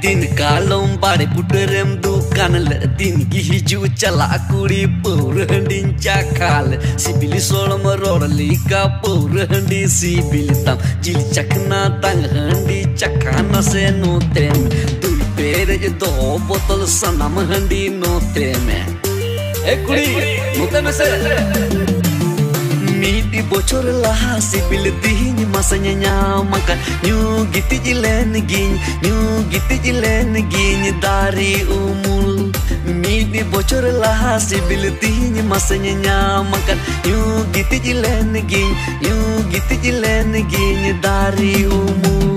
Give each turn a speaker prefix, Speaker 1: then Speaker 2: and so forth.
Speaker 1: दिन kalom bare puterem dukan le din gihiju chala kuri pur handin cakal sibili solom ror lika pur handi sibili tam jil chakna tang handi chakana se no tem tu pere do botol sanam handi no teme kuri no teme se Miti bocor lah sibil dihing masanya nyamakan Nyu giti jilen gin dari umul Miti bocor lah sibil dihing masanya nyamakan Nyu giti jilen gin dari umul